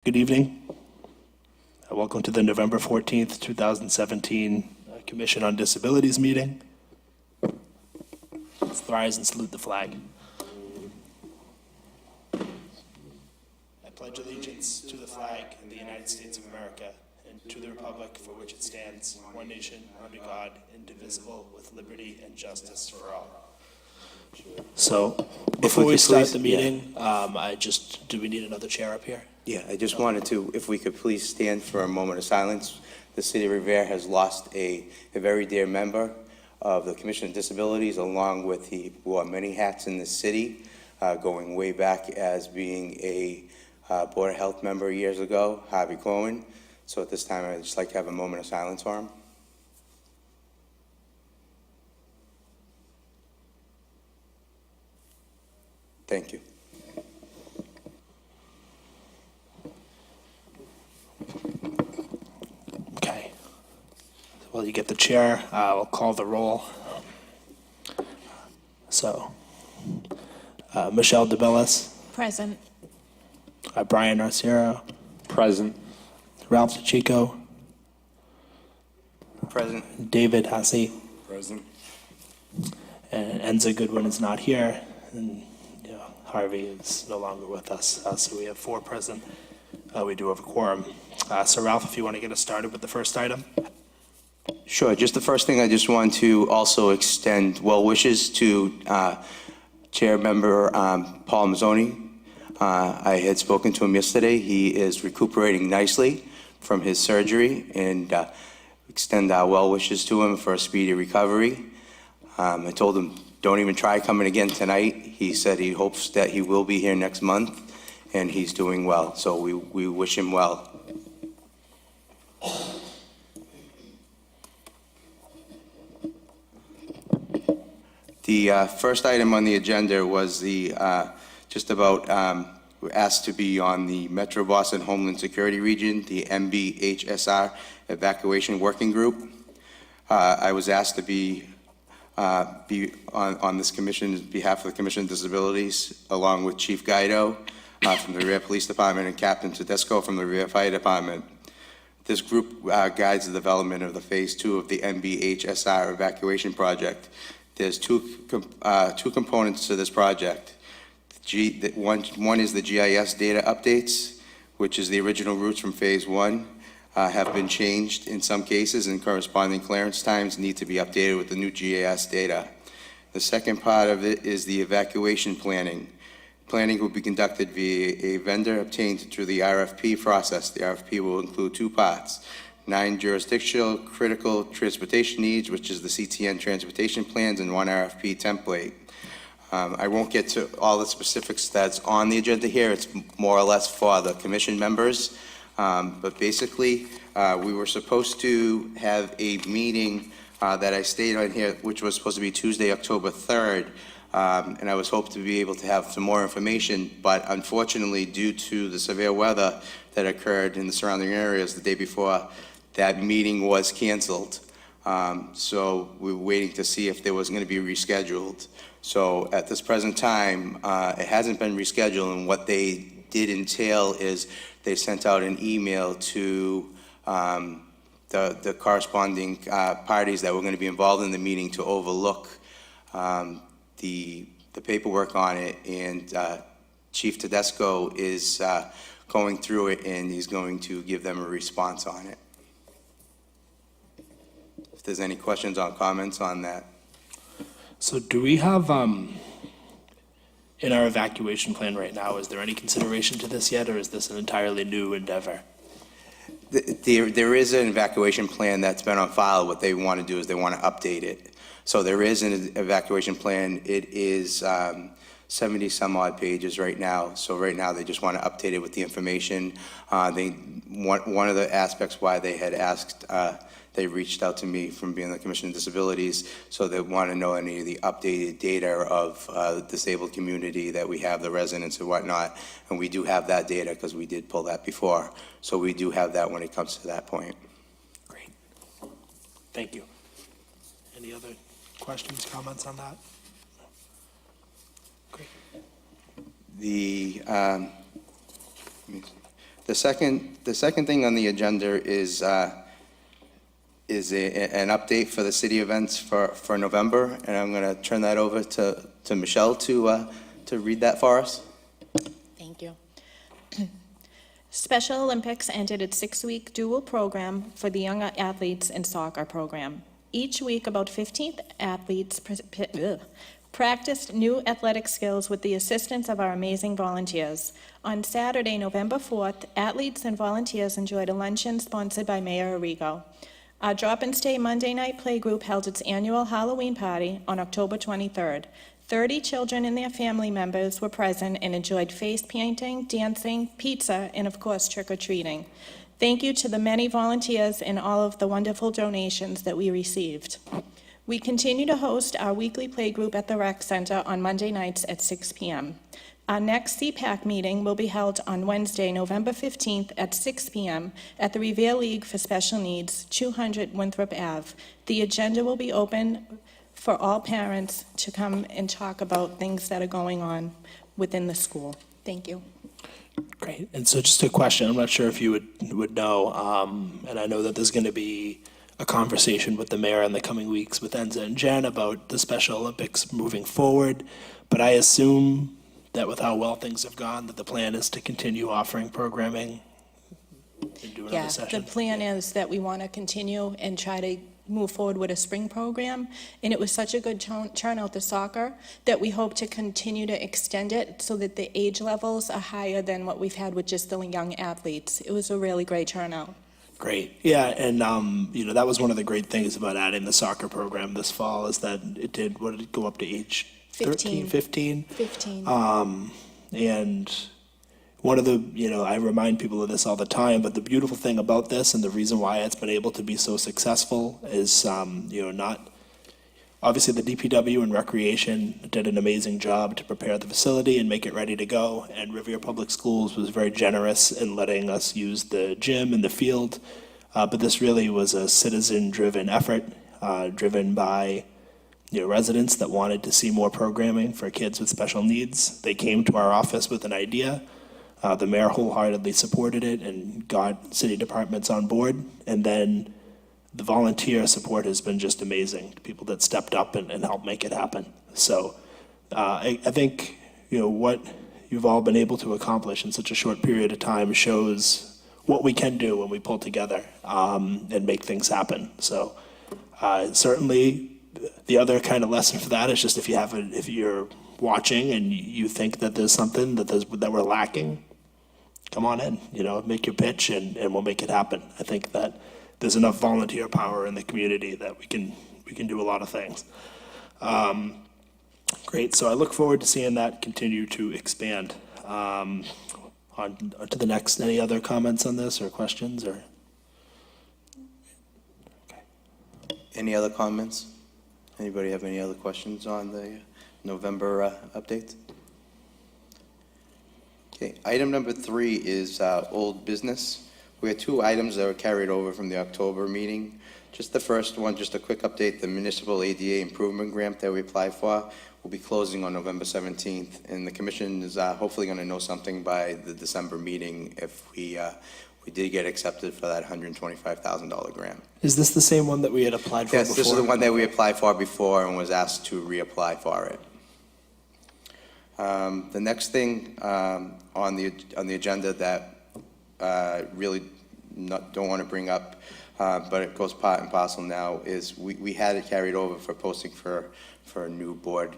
Good evening. Welcome to the November 14th, 2017 Commission on Disabilities meeting. Let's rise and salute the flag. I pledge allegiance to the flag of the United States of America and to the republic for which it stands, one nation, under God, indivisible, with liberty and justice for all. So, before we start the meeting, do we need another chair up here? Yeah, I just wanted to, if we could please stand for a moment of silence. The City of Revere has lost a very dear member of the Commission on Disabilities, along with he wore many hats in the city, going way back as being a Board of Health member years ago, Harvey Cohen. So at this time, I'd just like to have a moment of silence for him. Thank you. Okay. Well, you get the chair. I'll call the roll. So, Michelle DeBellis. Present. Brian Arciero. Present. Ralph DeChico. Present. David Hasse. Present. And Enza Goodwin is not here. And Harvey is no longer with us. So we have 4 present. We do have a quorum. So Ralph, if you want to get us started with the first item. Sure. Just the first thing, I just want to also extend well wishes to Chair Member Paul Mazzoni. I had spoken to him yesterday. He is recuperating nicely from his surgery, and extend our well wishes to him for a speedy recovery. I told him, don't even try coming again tonight. He said he hopes that he will be here next month, and he's doing well. So we wish him well. The first item on the agenda was the we're asked to be on the Metro Boston Homeland Security Region, the MBHSR Evacuation Working Group. I was asked to be on this commission on behalf of the Commission on Disabilities, along with Chief Guido from the Revere Police Department and Captain Tedesco from the Revere Fire Department. This group guides the development of the Phase 2 of the MBHSR evacuation project. There's two components to this project. One is the GIS data updates, which is the original routes from Phase 1 have been changed in some cases, and corresponding clearance times need to be updated with the new GIS data. The second part of it is the evacuation planning. Planning will be conducted via a vendor obtained through the RFP process. The RFP will include 2 parts: 9 jurisdictional critical transportation needs, which is the CTN transportation plans, and 1 RFP template. I won't get to all the specifics that's on the agenda here. It's more or less for the commission members. But basically, we were supposed to have a meeting that I stayed on here, which was supposed to be Tuesday, October 3rd. And I was hoping to be able to have some more information, but unfortunately, due to the severe weather that occurred in the surrounding areas the day before, that meeting was canceled. So we were waiting to see if there was going to be rescheduled. So at this present time, it hasn't been rescheduled, and what they did entail is they sent out an email to the corresponding parties that were going to be involved in the meeting to overlook the paperwork on it, and Chief Tedesco is going through it, and he's going to give them a response on it. If there's any questions or comments on that. So do we have, in our evacuation plan right now, is there any consideration to this yet, or is this an entirely new endeavor? There is an evacuation plan that's been on file. What they want to do is they want to update it. So there is an evacuation plan. It is 70 some odd pages right now. So right now they just want to update it with the information. One of the aspects why they had asked, they reached out to me from being the Commission on Disabilities, so they want to know any of the updated data of the disabled community that we have, the residents and whatnot. And we do have that data because we did pull that before. So we do have that when it comes to that point. Great. Thank you. Any other questions, comments on that? Great. The second thing on the agenda is an update for the city events for November, and I'm going to turn that over to Michelle to read that for us. Thank you. Special Olympics ended its 6-week dual program for the young athletes in soccer program. Each week, about 15 athletes practiced new athletic skills with the assistance of our amazing volunteers. On Saturday, November 4th, athletes and volunteers enjoyed a luncheon sponsored by Mayor Arrigo. Our Drop and Stay Monday Night Play Group held its annual Halloween party on October 23rd. 30 children and their family members were present and enjoyed face painting, dancing, pizza, and of course, trick-or-treating. Thank you to the many volunteers and all of the wonderful donations that we received. We continue to host our weekly play group at the Rec Center on Monday nights at 6 p.m. Our next CPAC meeting will be held on Wednesday, November 15th at 6 p.m. at the Revere League for Special Needs, 200 Winthrop Ave. The agenda will be open for all parents to come and talk about things that are going on within the school. Thank you. Great. And so just a question, I'm not sure if you would know, and I know that there's going to be a conversation with the mayor in the coming weeks with Enza and Jen about the Special Olympics moving forward, but I assume that with how well things have gone, that the plan is to continue offering programming and do another session? The plan is that we want to continue and try to move forward with a spring program, and it was such a good turnout, the soccer, that we hope to continue to extend it so that the age levels are higher than what we've had with just the young athletes. It was a really great turnout. Great. Yeah, and that was one of the great things about adding the soccer program this fall is that it did, what did it go up to age 13, 15? 15. And one of the, I remind people of this all the time, but the beautiful thing about this and the reason why it's been able to be so successful is, not, obviously the DPW and Recreation did an amazing job to prepare the facility and make it ready to go, and Revere Public Schools was very generous in letting us use the gym and the field, but this really was a citizen-driven effort, driven by residents that wanted to see more programming for kids with special needs. They came to our office with an idea. The mayor wholeheartedly supported it and got city departments on board. And then the volunteer support has been just amazing. People that stepped up and helped make it happen. So I think what you've all been able to accomplish in such a short period of time shows what we can do when we pull together and make things happen. So certainly the other kind of lesson for that is just if you're watching and you think that there's something that we're lacking, come on in, make your pitch and we'll make it happen. I think that there's enough volunteer power in the community that we can do a lot of things. Great, so I look forward to seeing that continue to expand. On to the next, any other comments on this or questions or? Okay. Any other comments? Anybody have any other questions on the November updates? Okay, item number 3 is old business. We have 2 items that were carried over from the October meeting. Just the first one, just a quick update, the municipal ADA improvement grant that we applied for will be closing on November 17th, and the commission is hopefully going to know something by the December meeting if we did get accepted for that $125,000 grant. Is this the same one that we had applied for before? Yes, this is the one that we applied for before and was asked to reapply for it. The next thing on the agenda that really don't want to bring up, but it goes part and parcel now, is we had it carried over for posting for new board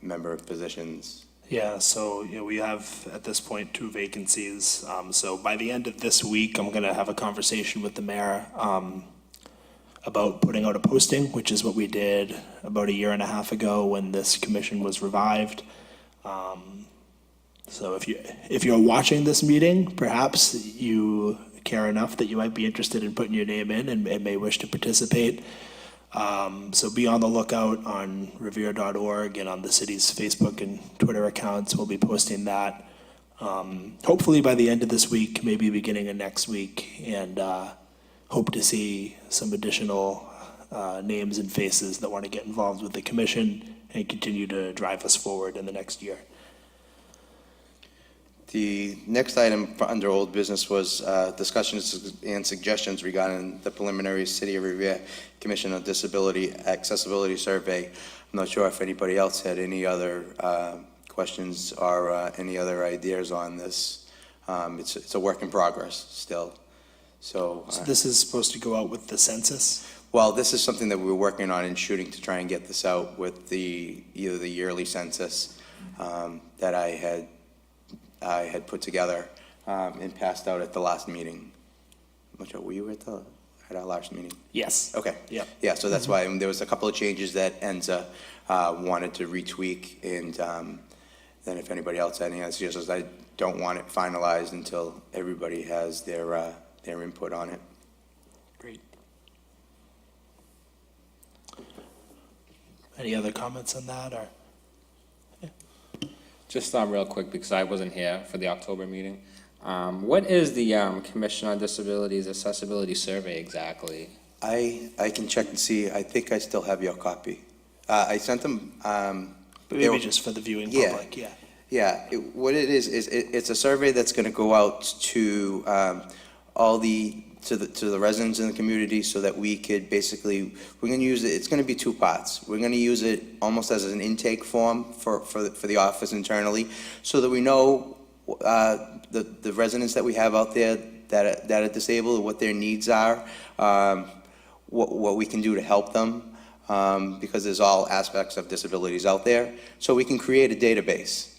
member positions. Yeah, so we have at this point 2 vacancies. So by the end of this week, I'm going to have a conversation with the mayor about putting out a posting, which is what we did about a year and a half ago when this commission was revived. So if you're watching this meeting, perhaps you care enough that you might be interested in putting your name in and may wish to participate. So be on the lookout on revere.org and on the city's Facebook and Twitter accounts. We'll be posting that hopefully by the end of this week, maybe beginning of next week, and hope to see some additional names and faces that want to get involved with the commission and continue to drive us forward in the next year. The next item under old business was discussions and suggestions regarding the preliminary City of Revere Commission on Disability Accessibility Survey. I'm not sure if anybody else had any other questions or any other ideas on this. It's a work in progress still. So This is supposed to go out with the census? well, this is something that we're working on and shooting to try and get this out with either the yearly census that I had put together and passed out at the last meeting. I'm not sure, were you at our last meeting? Yes. Okay. Yep. Yeah, so that's why there was a couple of changes that Enza wanted to retweak, and then if anybody else had any suggestions, I don't want it finalized until everybody has their input on it. Great. Any other comments on that, or? Just real quick, because I wasn't here for the October meeting. What is the Commission on Disabilities Accessibility Survey exactly? I can check and see. I think I still have your copy. I sent them. But maybe just for the viewing Yeah. public, yeah. Yeah, what it is it's a survey that's going to go out to to the residents in the community, so that we could basically, we're going to use it. It's going to be two parts. We're going to use it almost as an intake form for the office internally, so that we know the residents that we have out there that are disabled, what their needs are, what we can do to help them, because there's all aspects of disabilities out there. So we can create a database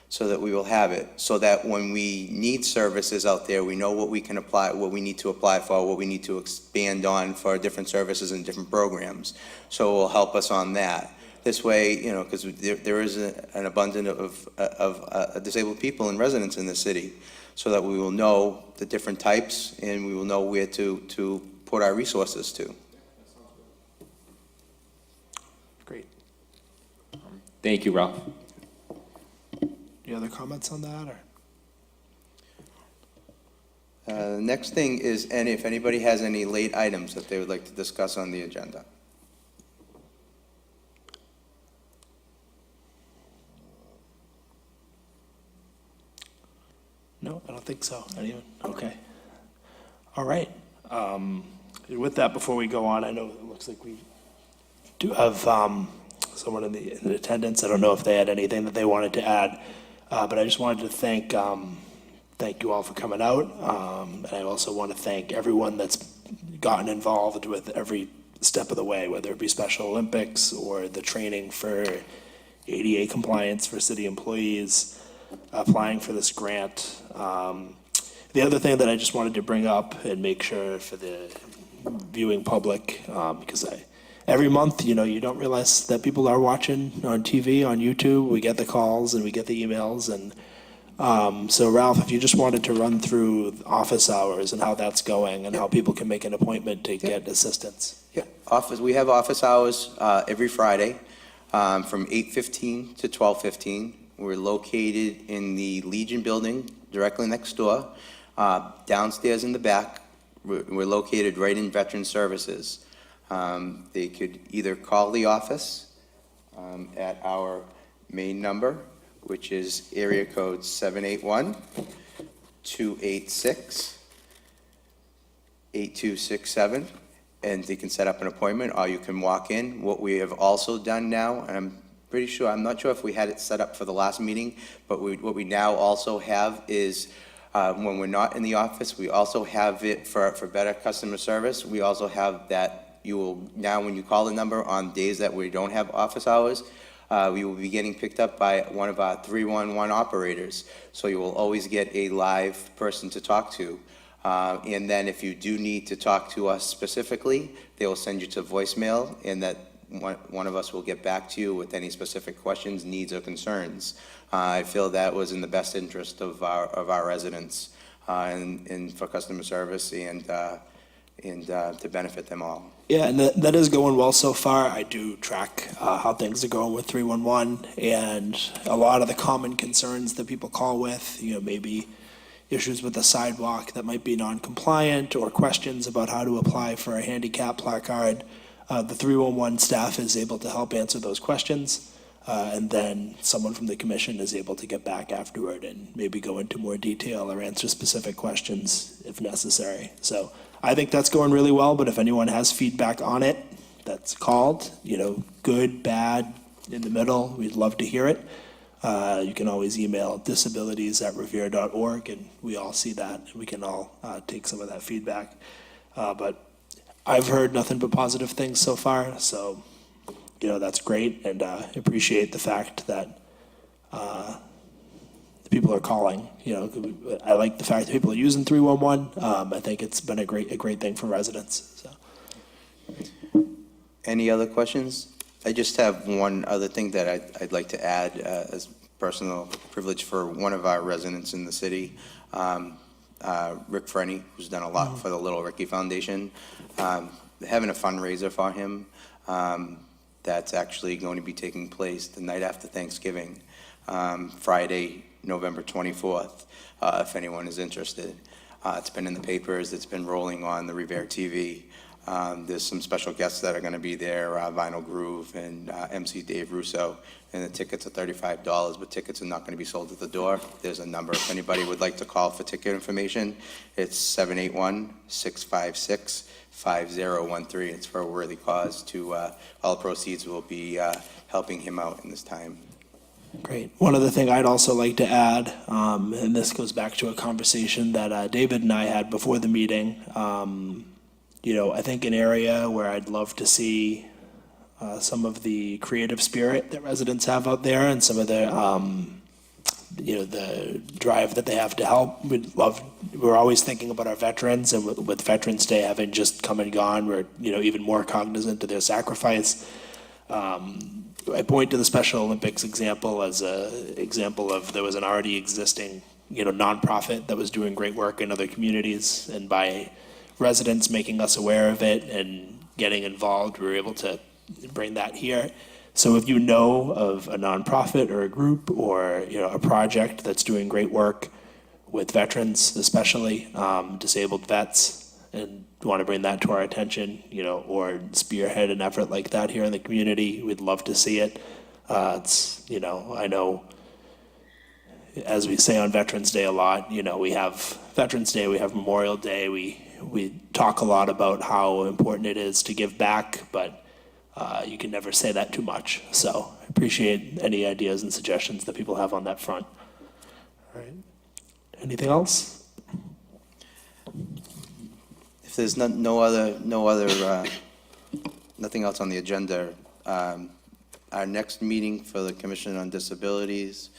so that we will have it, so that when we need services out there, we know what we can apply, what we need to apply for, what we need to expand on for different services and different programs. So it will help us on that. This way, because there is an abundance of disabled people and residents in the city, so that we will know the different types and we will know where to put our resources to. Great. Thank you, Ralph. Any other comments on that, or? Next thing is, and if anybody has any late items that they would like to discuss on the agenda. No, I don't think so. Anyone? Okay. All right. With that, before we go on, I know it looks like we do have someone in attendance. I don't know if they had anything that they wanted to add, but I just wanted to thank you all for coming out. And I also want to thank everyone that's gotten involved with every step of the way, whether it be Special Olympics or the training for ADA compliance for city employees, applying for this grant. The other thing that I just wanted to bring up and make sure for the viewing public, because every month, you don't realize that people are watching on TV, on YouTube. We get the calls and we get the emails. And so Ralph, if you just wanted to run through office hours and how that's going and how people can make an appointment to get assistance. Yeah, we have office hours every Friday from 8:15 to 12:15. We're located in the Legion building, directly next door. Downstairs in the back, we're located right in Veteran Services. They could either call the office at our main number, which is area code 781-286-8267, and they can set up an appointment, or you can walk in. What we have also done now, and I'm not sure if we had it set up for the last meeting, but what we now also have is, when we're not in the office, we also have it for better customer service. We also have that you will, now when you call the number on days that we don't have office hours, we will be getting picked up by one of our 311 operators. So you will always get a live person to talk to. And then if you do need to talk to us specifically, they will send you to voicemail, and that one of us will get back to you with any specific questions, needs, or concerns. I feel that was in the best interest of our residents, and for customer service and to benefit them all. Yeah, and that is going well so far. I do track how things are going with 311, and a lot of the common concerns that people call with, maybe issues with the sidewalk that might be non-compliant, or questions about how to apply for a handicap placard. The 311 staff is able to help answer those questions. And then someone from the commission is able to get back afterward and maybe go into more detail or answer specific questions if necessary. So I think that's going really well, but if anyone has feedback on it, that's called, good, bad, in the middle, we'd love to hear it. You can always email disabilities@revere.org, and we all see that, and we can all take some of that feedback. But I've heard nothing but positive things so far, so, that's great, and appreciate the fact that people are calling. I like the fact that people are using 311. I think it's been a great thing for residents. So. Any other questions? I just have one other thing that I'd like to add as personal privilege for one of our residents in the city, Rick Frenny, who's done a lot for the Little Ricky Foundation. Having a fundraiser for him that's actually going to be taking place the night after Thanksgiving, Friday, November 24th, if anyone is interested. It's been in the papers, it's been rolling on the Revere TV. There's some special guests that are going to be there, Vinyl Groove and MC Dave Russo, and the tickets are $35, but tickets are not going to be sold at the door. There's a number. If anybody would like to call for ticket information, it's 781-656-5013. It's for a worthy cause. All proceeds will be helping him out in this time. Great. One other thing I'd also like to add, and this goes back to a conversation that David and I had before the meeting. I think an area where I'd love to see some of the creative spirit that residents have out there and some of the, the drive that they have to help. We're always thinking about our veterans, and with Veterans Day having just come and gone, we're, even more cognizant of their sacrifice. I point to the Special Olympics example as an example of there was an already existing, nonprofit that was doing great work in other communities, and by residents making us aware of it and getting involved, we were able to bring that here. So if you know of a nonprofit or a group or a project that's doing great work with veterans, especially disabled vets, and want to bring that to our attention, or spearhead an effort like that here in the community, we'd love to see it. It's I know, as we say on Veterans Day a lot, we have Veterans Day, we have Memorial Day, we talk a lot about how important it is to give back, but you can never say that too much. So I appreciate any ideas and suggestions that people have on that front. All right. Anything else? If there's nothing else on the agenda, our next meeting for the Commission on Disabilities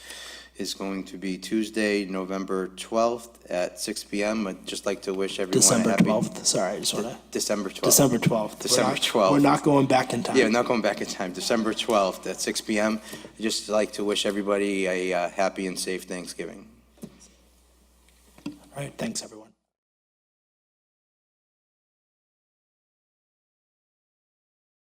is going to be Tuesday, November 12th at 6 p.m. I'd just like to wish everyone December a happy... 12th. Sorry, I just want to... December 12th. December 12th. December 12th. We're not going back in time. Yeah, not going back in time. December 12th at 6 p.m. I'd just like to wish everybody a happy and safe Thanksgiving. All right, thanks, everyone.